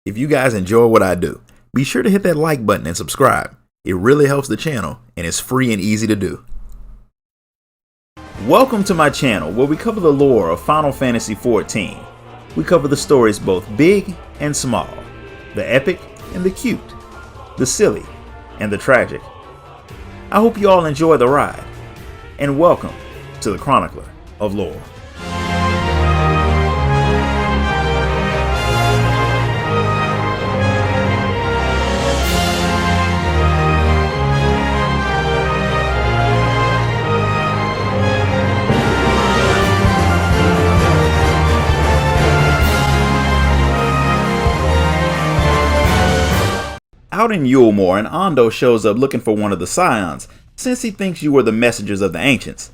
If you guys enjoy what I do, be sure to hit that like button and subscribe. It really helps the channel and it's free and easy to do. Welcome to my channel where we cover the lore of Final Fantasy XIV. We cover the stories both big and small, the epic and the cute, the silly and the tragic. I hope you all enjoy the ride, and welcome to the Chronicler of Lore. Out in Yulmore, an Ondo shows up looking for one of the Scions, since he thinks you were the messengers of the Ancients.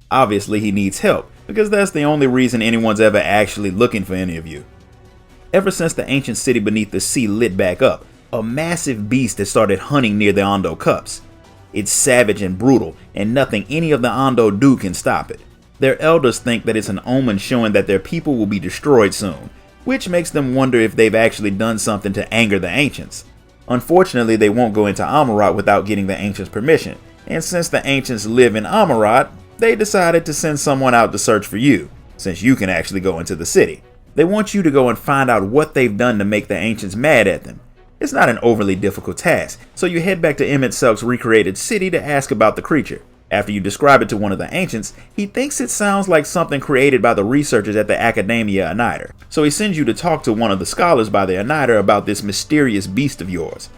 Obviously he needs help, because that's the only reason anyone's ever actually looking for any of you. Ever since the ancient city beneath the sea lit back up, a massive beast has started hunting near the Ondo Cups. It's savage and brutal, and nothing any of the Ondo do can stop it. Their elders think that it's an omen showing that their people will be destroyed soon, which makes them wonder if they've actually done something to anger the Ancients. Unfortunately, they won't go into Amarat without getting the Ancients' permission, and since the Ancients live in Amarat, they decided to send someone out to search for you, since you can actually go into the city. They want you to go and find out what they've done to make the Ancients mad at them. It's not an overly difficult task, so you head back to Emet-Selch's recreated city to ask about the creature. After you describe it to one of the Ancients, he thinks it sounds like something created by the researchers at the Akadaemia Anyder, so he sends you to talk to one of the scholars by the Anyder about this mysterious beast of yours.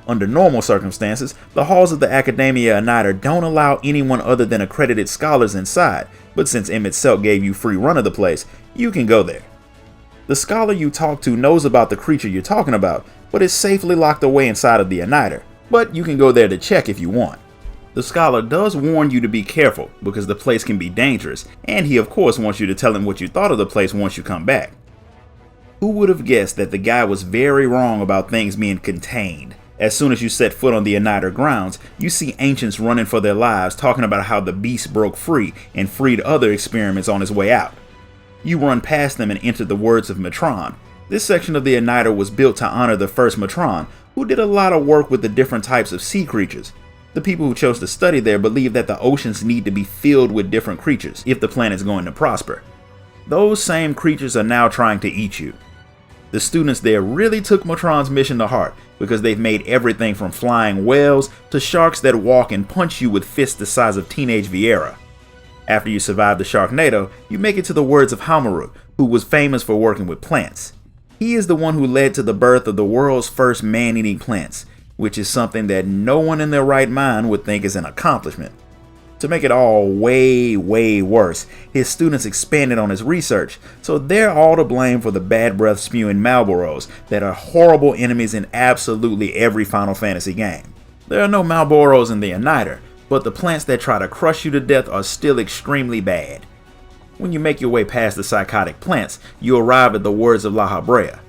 Under normal circumstances, the halls of the Akadaemia Anyder don't allow anyone other than accredited scholars inside, but since Emet-Selch gave you free run of the place, you can go there. The scholar you talk to knows about the creature you're talking about, but is safely locked away inside of the Anyder, but you can go there to check if you want. The scholar does warn you to be careful because the place can be dangerous, and he of course wants you to tell him what you thought of the place once you come back. Who would have guessed that the guy was very wrong about things being contained? As soon as you set foot on the Anyder grounds, you see Ancients running for their lives talking about how the beast broke free and freed other experiments on his way out. You run past them and enter the words of Matron. This section of the Anyder was built to honor the first Matron, who did a lot of work with the different types of sea creatures. The people who chose to study there believe that the oceans need to be filled with different creatures if the planet's going to prosper. Those same creatures are now trying to eat you. The students there really took Matron's mission to heart because they've made everything from flying whales to sharks that walk and punch you with fists the size of teenage Vieira. After you survive the Sharknado, you make it to the words of Hamaru, who was famous for working with plants. He is the one who led to the birth of the world's first man-eating plants, which is something that no one in their right mind would think is an accomplishment. To make it all way worse, his students expanded on his research, so they're all to blame for the bad breath spewing Malboros that are horrible enemies in absolutely every Final Fantasy game. There are no Malboros in the Anyder, but the plants that try to crush you to death are still extremely bad. When you make your way past the psychotic plants, you arrive at the words of La Habrea.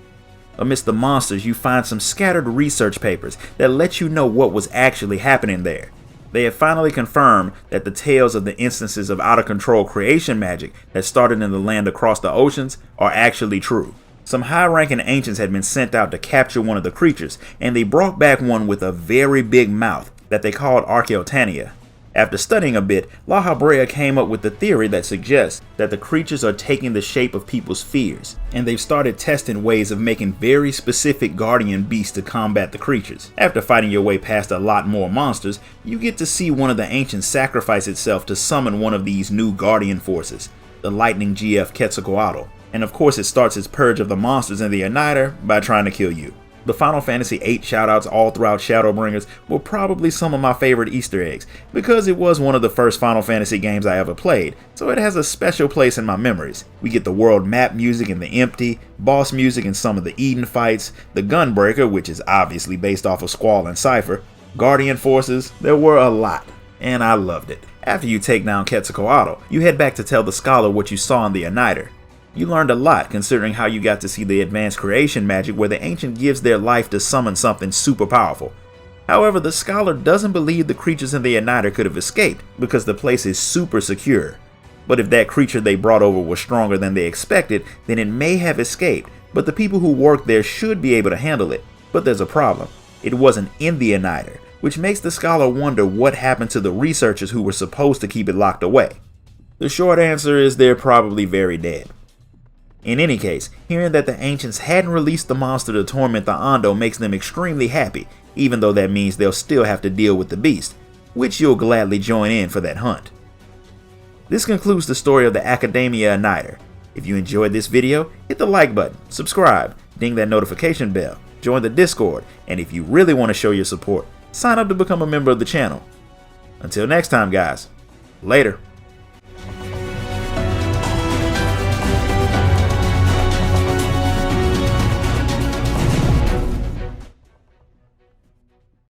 Amidst the monsters, you find some scattered research papers that let you know what was actually happening there. They have finally confirmed that the tales of the instances of out-of-control creation magic that started in the land across the oceans are actually true. Some high-ranking ancients had been sent out to capture one of the creatures, and they brought back one with a very big mouth that they called Archaeotania. After studying a bit, La Habrea came up with the theory that suggests that the creatures are taking the shape of people's fears, and they've started testing ways of making very specific guardian beasts to combat the creatures. After fighting your way past a lot more monsters, you get to see one of the ancients sacrifice itself to summon one of these new guardian forces, the Lightning GF Quetzalcoatl, and of course it starts its purge of the monsters in the Anyder by trying to kill you. The Final Fantasy VIII shoutouts all throughout Shadowbringers were probably some of my favorite Easter eggs, because it was one of the first Final Fantasy games I ever played, so it has a special place in my memories. We get the world map music in the Empty, boss music in some of the Eden fights, the Gunbreaker, which is obviously based off of Squall and Cypher, Guardian Forces. There were a lot, and I loved it. After you take down Quetzalcoatl, you head back to tell the scholar what you saw in the Anyder. You learned a lot considering how you got to see the advanced creation magic where the ancient gives their life to summon something super powerful. However, the scholar doesn't believe the creatures in the Anyder could have escaped because the place is super secure. But if that creature they brought over was stronger than they expected, then it may have escaped, but the people who work there should be able to handle it. But there's a problem. It wasn't in the Anyder, which makes the scholar wonder what happened to the researchers who were supposed to keep it locked away. The short answer is they're probably very dead. In any case, hearing that the ancients hadn't released the monster to torment the Ando makes them extremely happy, even though that means they'll still have to deal with the beast, which you'll gladly join in for that hunt. This concludes the story of the Akadaemia Anyder. If you enjoyed this video, hit the like button, subscribe, ding that notification bell, join the Discord, and if you really want to show your support, sign up to become a member of the channel. Until next time guys, later.